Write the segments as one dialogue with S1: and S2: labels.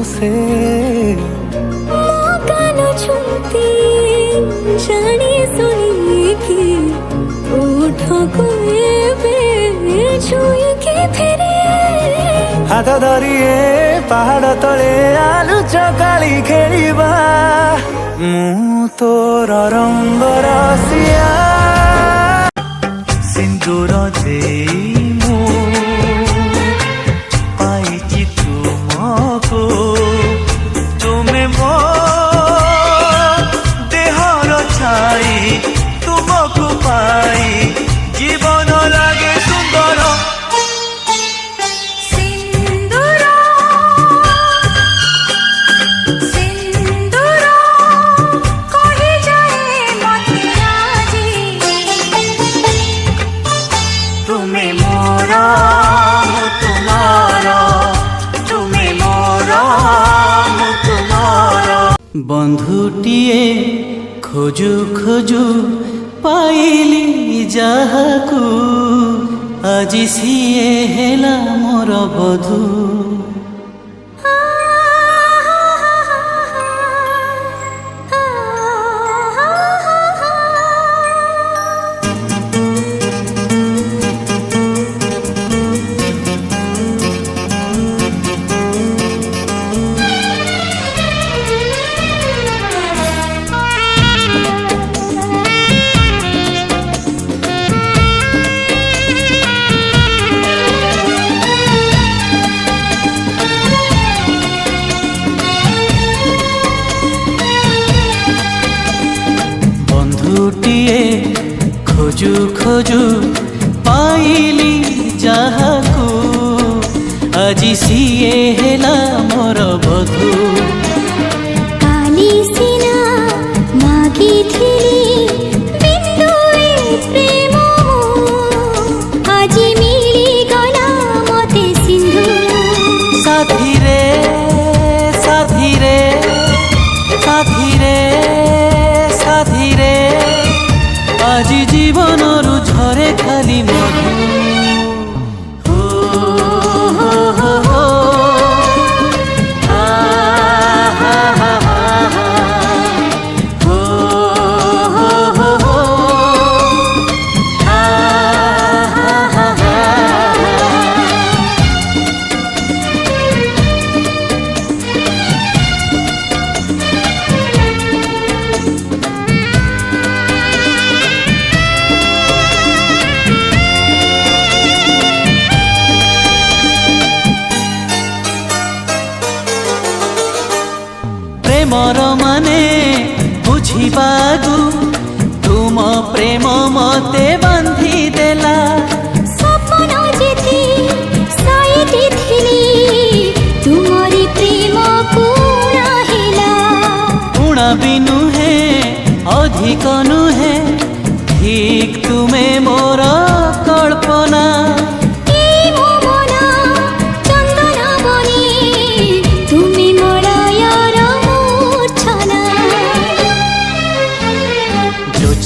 S1: से
S2: कानो छुती जानी सुनी की उठको छुई के फेरे
S1: हाथ धरिए पहाड़ तले आलू चकाली खेलिबा मु तोर रंग रसिया सिंदूर दे मु पाइछि तुमको तुमे मो देहर छाई तुमको पाई जीवन लागे सुंदर
S3: बंधुटिए खोजु खोजु पाइली जाहाकू आज सिए हेला मोर बधू बंधुटिए खोजु खोजु पाइली जाहाकू आज सिए हेला मोर बधू
S2: काली सिना मागी थिली बिंदुए प्रेम आज मिली गला मते सिंधु
S3: साथी रे साथी रे साथी रे साथी रे आज जीवनरु झरे खाली मधु प्रेमर माने बुझिबागु तुम प्रेम मते बांधी देला
S2: सपन जेती साइटी थिली तुमरी प्रेम पूरा हेला
S3: उणा बिनु है अधिक नुहे ठीक तुमे मोर कल्पना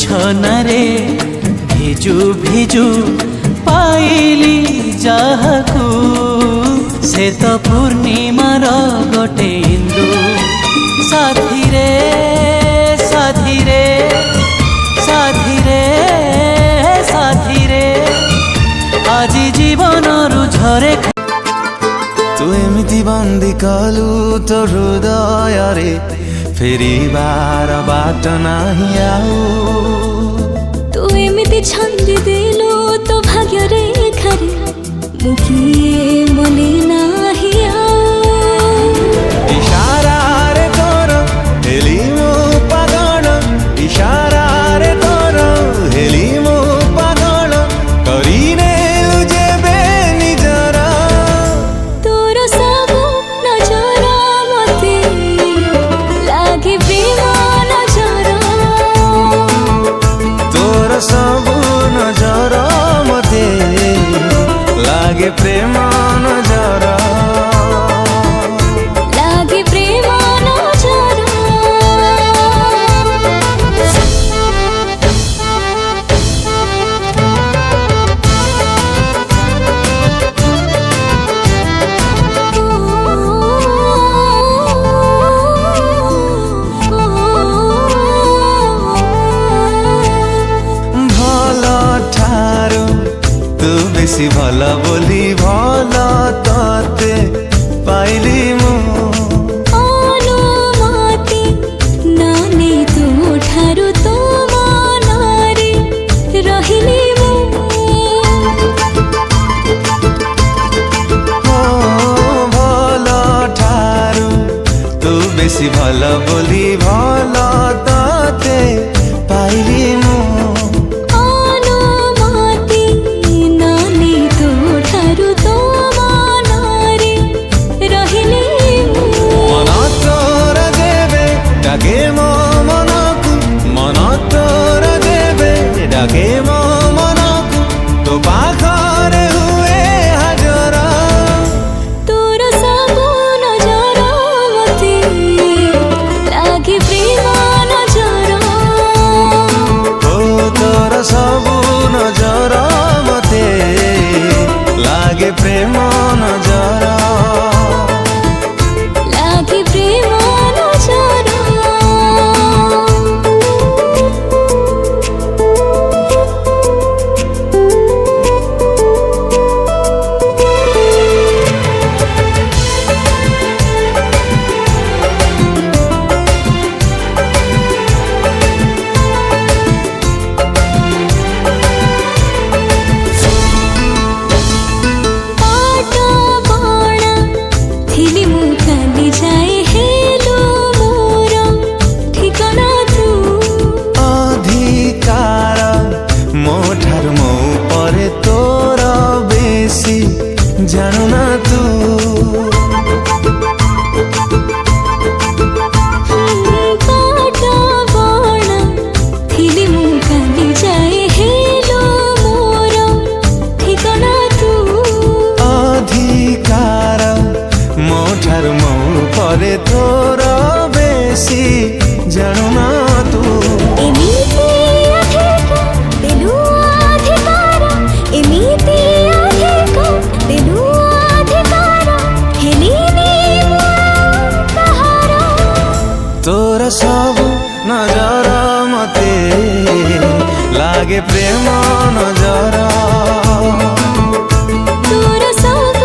S3: छनारे भिजु भिजु पाइली जाहाकू से तो पूर्णिमार गोटे इंदु साथी रे साथी रे साथी रे साथी रे आज जीवनरु झरे
S1: तू एमिति बंदी कलु तो हृदय रे फेरिबार बाट नाही आऊ
S2: तू एमिति छंदी देलो तो भाग्य रेखा रे मुखिए मने नाही
S1: इशारा रे तोर हेली मो पागल इशारा रे तोर हेली मो पागल करीने जेबे निजरा
S2: तोर सब नजर मते लागे बेमान नजर
S1: तोर सब नजर मते लागे प्रेम नजर
S2: लागे प्रेम नजर
S1: पाइली मु
S2: अनुमति नानी तू ठारू तो मनारे रहिली मु
S1: भल ठारू तू बेसी भल बोली भल तते पाइली मु
S2: अनुमति नानी तू ठारू तो मनारे रहिली मु
S1: मन तोर देवे डाके मो मनकु मन तोर देवे डाके मो मनकु तो पाखरे हुए हाजर
S2: तोर सब नजर मते लागे प्रेम नजर
S1: ओ तोर सबु नजर मते लागे प्रेम नजर
S2: लागे प्रेम नजर पाट बणा थिली मु काली जाए हेलो मोर ठिकाना तू
S1: अधिकार मो ठारु मो परे तोर बेसी जानु ना तू
S2: पाट बणा थिली मु काली जाए हेलो मोर ठिकाना तू
S1: अधिकार मो ठारु मो परे तोर बेसी जानु ना तू
S2: एमिति अधिकार तेलु अधिकार एमिति अधिकार तेलु अधिकार हेलिनी मु कहार
S1: तोर सब नजर मते लागे प्रेम नजर
S2: तोर सब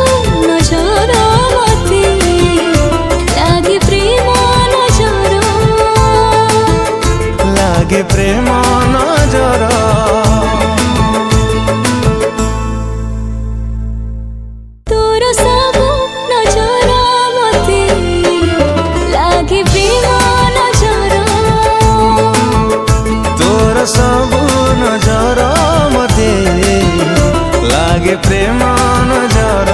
S2: नजर मते लागे प्रेम नजर
S1: लागे प्रेम नजर
S2: तोर सब नजर मते लागे प्रेम नजर
S1: तोर सब नजर मते लागे प्रेम नजर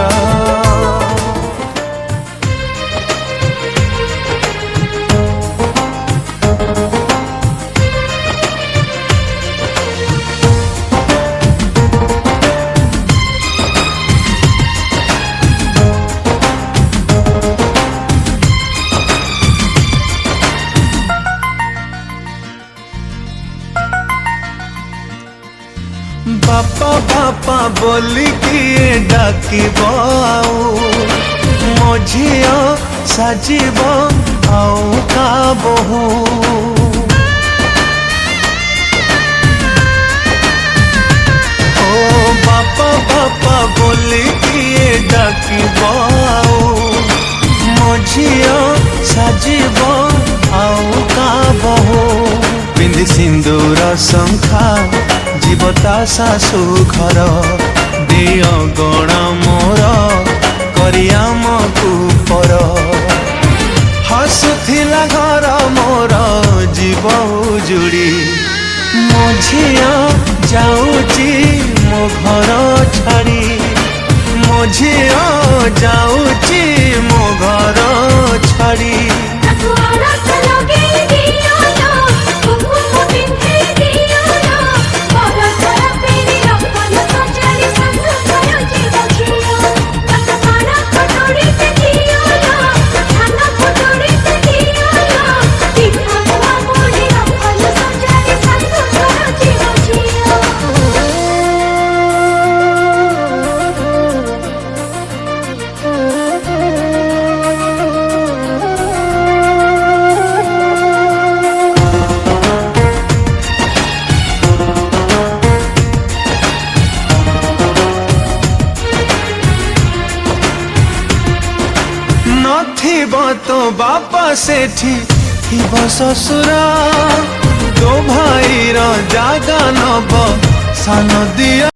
S1: बापा बापा बोली किए डाकिब आउ मो झियो साजिब आउ का बहु ओ बापा बापा बोली किए डाकिब आउ मो झियो साजिब आउ का बहु पिंधि सिंदूर शंखा जीवता शाशु घर दिय गण मोर करिया मकु पर हसुथिला घर मोर जीव उजुड़ी मो झिया जाऊची मो घर छाड़ी मो झिया जाऊची मो घर छाड़ी थिब तो बापा सेठी थिब ससुर तो भाईर जागा नब सान दिया